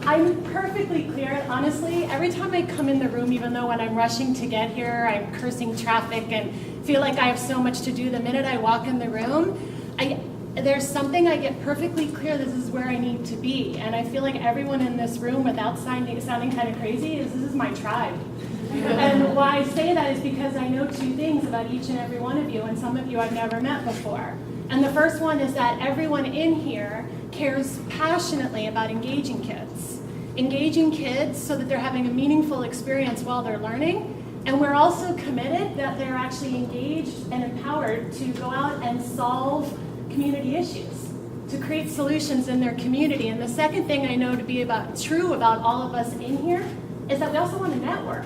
I'm perfectly clear, honestly. Every time I come in the room, even though when I'm rushing to get here, I'm cursing traffic and feel like I have so much to do, the minute I walk in the room, there's something I get perfectly clear this is where I need to be. And I feel like everyone in this room, without sounding kind of crazy, this is my tribe. And why I say that is because I know two things about each and every one of you, and some of you I've never met before. And the first one is that everyone in here cares passionately about engaging kids. Engaging kids so that they're having a meaningful experience while they're learning. And we're also committed that they're actually engaged and empowered to go out and solve community issues, to create solutions in their community. And the second thing I know to be true about all of us in here is that we also want to network.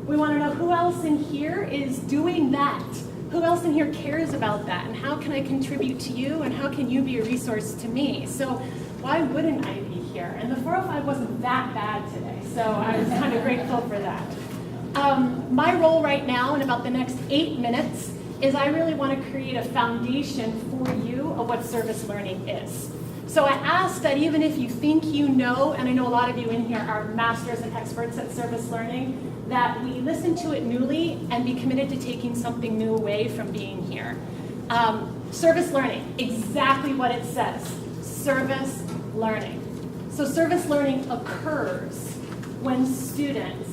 We want to know who else in here is doing that. Who else in here cares about that? And how can I contribute to you? And how can you be a resource to me? So why wouldn't I be here? And the 405 wasn't that bad today. So I was kind of grateful for that. My role right now in about the next 8 minutes is I really want to create a foundation for you of what service learning is. So I ask that even if you think you know, and I know a lot of you in here are masters and experts at service learning, that we listen to it newly and be committed to taking something new away from being here. Service learning, exactly what it says, service learning. So service learning occurs when students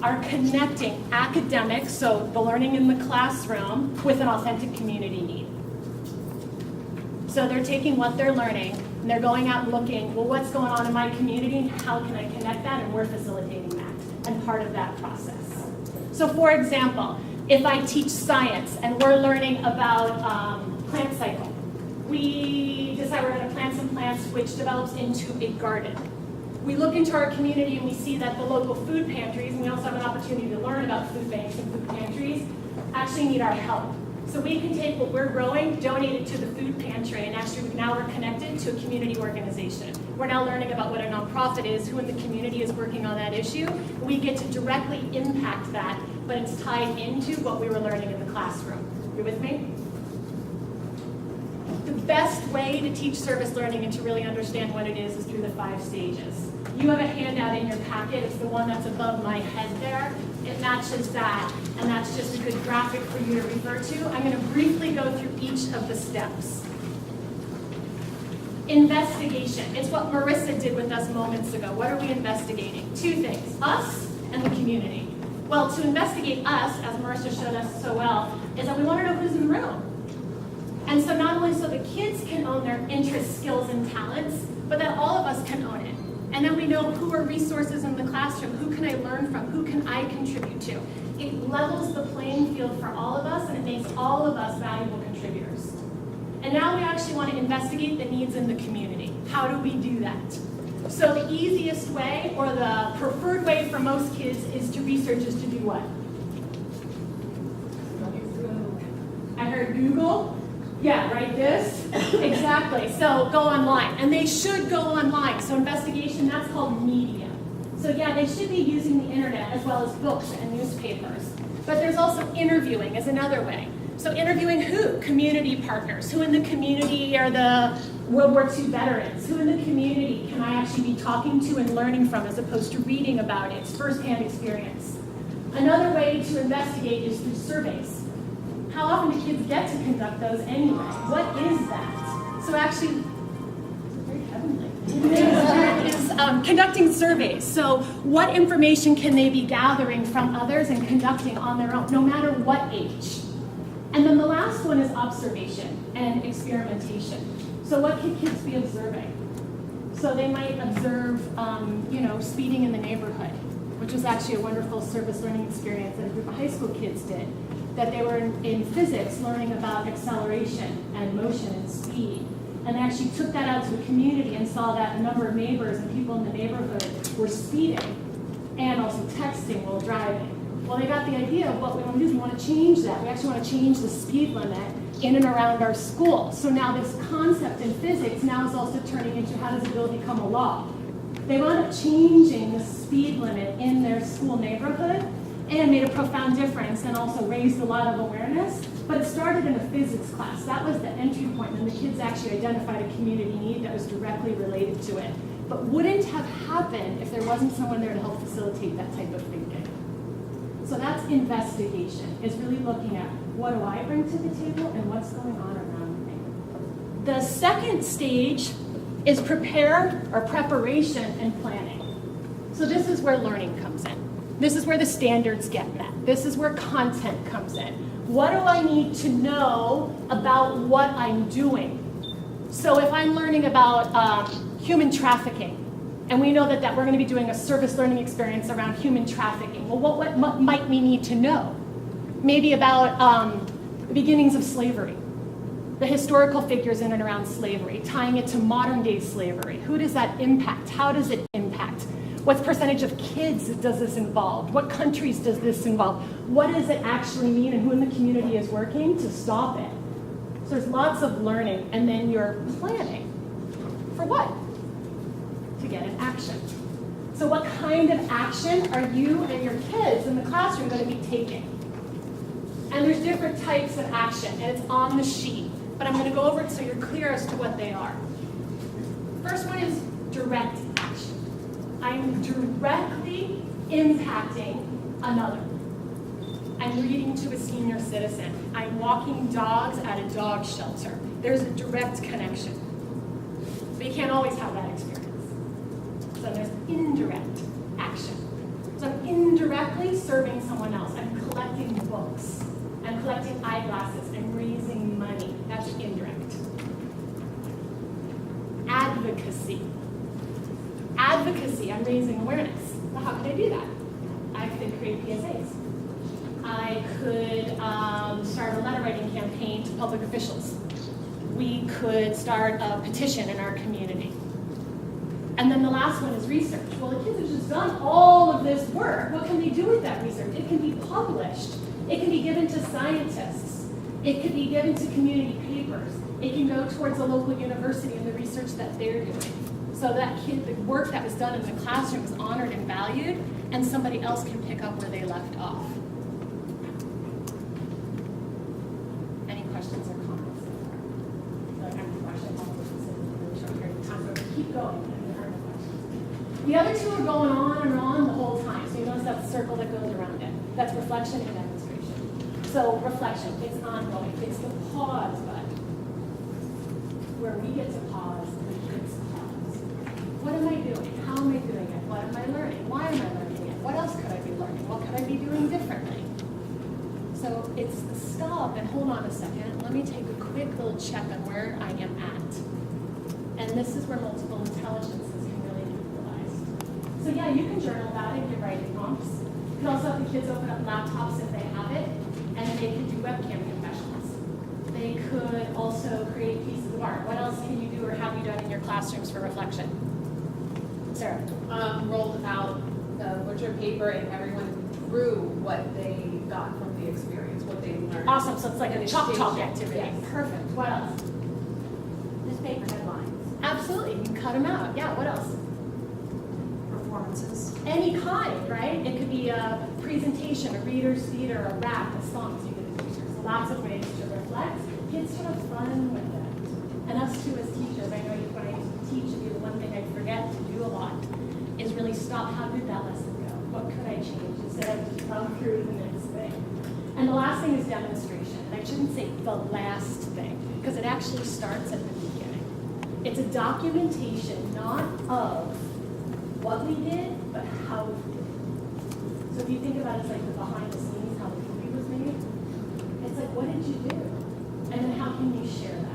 are connecting academics, so the learning in the classroom, with an authentic community need. So they're taking what they're learning and they're going out and looking, well, what's going on in my community? How can I connect that? And we're facilitating that and part of that process. So for example, if I teach science and we're learning about plant cycle, we decide we're going to plant some plants which develops into a garden. We look into our community and we see that the local food pantries, and we also have an opportunity to learn about food banks and food pantries, actually need our help. So we can take what we're growing, donate it to the food pantry, and actually now we're connected to a community organization. We're now learning about what a nonprofit is, who in the community is working on that issue. We get to directly impact that, but it's tied into what we were learning in the classroom. You with me? The best way to teach service learning and to really understand what it is through the 5 stages. You have a handout in your packet. It's the one that's above my head there. It matches that, and that's just a good graphic for you to refer to. I'm going to briefly go through each of the steps. Investigation. It's what Marissa did with us moments ago. What are we investigating? 2 things, us and the community. Well, to investigate us, as Marissa showed us so well, is that we want to know who's in the room. And so not only so the kids can own their interests, skills, and talents, but that all of us can own it. And then we know who are resources in the classroom, who can I learn from, who can I contribute to. It levels the playing field for all of us, and it makes all of us valuable contributors. And now we actually want to investigate the needs in the community. How do we do that? So the easiest way, or the preferred way for most kids, is to research, is to do what? I heard Google. Yeah, right, this? Exactly. So go online. And they should go online. So investigation, that's called media. So yeah, they should be using the internet as well as books and newspapers. But there's also interviewing as another way. So interviewing who? Community partners. Who in the community are the World War II veterans? Who in the community can I actually be talking to and learning from as opposed to reading about it? It's firsthand experience. Another way to investigate is through surveys. How often do kids get to conduct those anyway? What is that? So actually, very heavenly. Is conducting surveys. So what information can they be gathering from others and conducting on their own, no matter what age? And then the last one is observation and experimentation. So what can kids be observing? So they might observe, speeding in the neighborhood, which was actually a wonderful service learning experience that a group of high school kids did. That they were in physics learning about acceleration and motion and speed. And they actually took that out to the community and saw that a number of neighbors and people in the neighborhood were speeding and also texting while driving. Well, they got the idea of what we want to do is we want to change that. We actually want to change the speed limit in and around our school. So now this concept in physics now is also turning into how does a bill become a law? They wound up changing the speed limit in their school neighborhood and made a profound difference and also raised a lot of awareness. But it started in a physics class. That was the entry point, and the kids actually identified a community need that was directly related to it. but wouldn't have happened if there wasn't someone there to help facilitate that type of thinking. So that's investigation, is really looking at what do I bring to the table and what's going on around me. The second stage is preparation and planning. So this is where learning comes in. This is where the standards get met. This is where content comes in. What do I need to know about what I'm doing? So if I'm learning about human trafficking, and we know that we're going to be doing a service learning experience around human trafficking, well, what might we need to know? Maybe about the beginnings of slavery, the historical figures in and around slavery, tying it to modern day slavery. Who does that impact? How does it impact? What percentage of kids does this involve? What countries does this involve? What does it actually mean, and who in the community is working to stop it? So there's lots of learning, and then you're planning. For what? To get an action. So what kind of action are you and your kids in the classroom going to be taking? And there's different types of action, and it's on the sheet. But I'm going to go over it so you're clear as to what they are. First one is direct action. I'm directly impacting another. I'm reading to a senior citizen. I'm walking dogs at a dog shelter. There's a direct connection. But you can't always have that experience. So there's indirect action. So I'm indirectly serving someone else. I'm collecting books. I'm collecting eyeglasses. I'm raising money. That's indirect. Advocacy. Advocacy, I'm raising awareness. Well, how could I do that? I could create PSAs. I could start a letter writing campaign to public officials. We could start a petition in our community. And then the last one is research. Well, the kids have just done all of this work. What can they do with that research? It can be published. It can be given to scientists. It could be given to community papers. It can go towards a local university and the research that they're doing. So that the work that was done in the classroom is honored and valued, and somebody else can pick up where they left off. Any questions or comments so far? So I'm questioning all of this in a really short period of time, but keep going. The other two are going on and on the whole time. So you notice that circle that goes around it. That's reflection and demonstration. So reflection, it's ongoing. It's the pause button, where we get to pause and the kids pause. What am I doing? How am I doing it? What am I learning? Why am I learning it? What else could I be learning? What could I be doing differently? So it's the stop and hold on a second. Let me take a quick little check on where I am at. And this is where multiple intelligences can really be utilized. So yeah, you can journal about it, give writing prompts. You can also have the kids open up laptops if they have it, and they can do webcam confessions. They could also create pieces of art. What else can you do or have you done in your classrooms for reflection? Sarah? Rolled out a butcher paper and everyone drew what they got from the experience, what they learned. Awesome, so it's like a chalk talk activity. Yes. Perfect. What else? Newspaper headlines. Absolutely, you can cut them out. Yeah, what else? Performances. Any kind, right? It could be a presentation, a reader's theater, a rap, a song, so you get the teachers. Lots of ways to reflect. Kids should have fun with it. And us too as teachers, I know when I used to teach, the one thing I forget to do a lot is really stop, how did that lesson go? What could I change instead of just run through the next thing? And the last thing is demonstration. And I shouldn't say the last thing, because it actually starts at the beginning. It's a documentation not of what we did, but how we did it. So if you think about it, it's like the behind the scenes, how the movie was made. It's like, what did you do? And then how can you share that?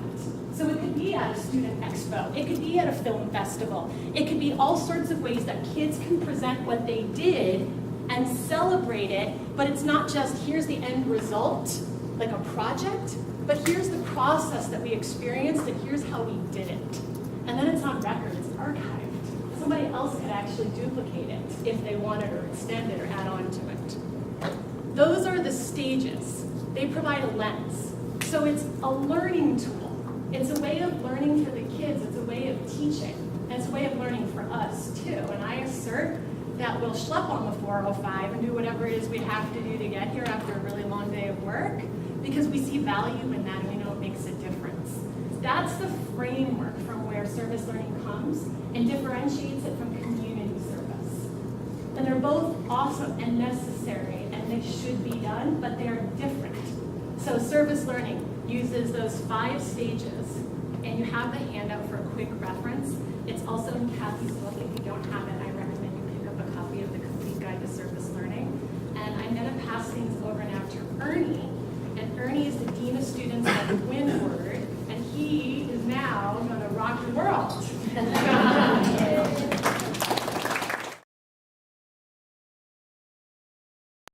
So it could be at a student expo. It could be at a film festival. It could be all sorts of ways that kids can present what they did and celebrate it, but it's not just here's the end result, like a project, but here's the process that we experienced and here's how we did it. And then it's on record, it's archived. Somebody else could actually duplicate it if they wanted or extend it or add on to it. Those are the stages. They provide a lens. So it's a learning tool. It's a way of learning for the kids. It's a way of teaching. And it's a way of learning for us too. And I assert that we'll schlep on the 405 and do whatever it is we have to do to get here after a really long day of work, because we see value in that and we know it makes a difference. That's the framework from where service learning comes and differentiates it from community service. And they're both awesome and necessary, and they should be done, but they are different. So service learning uses those 5 stages, and you have the handout for a quick reference. It's also in Kathy's book.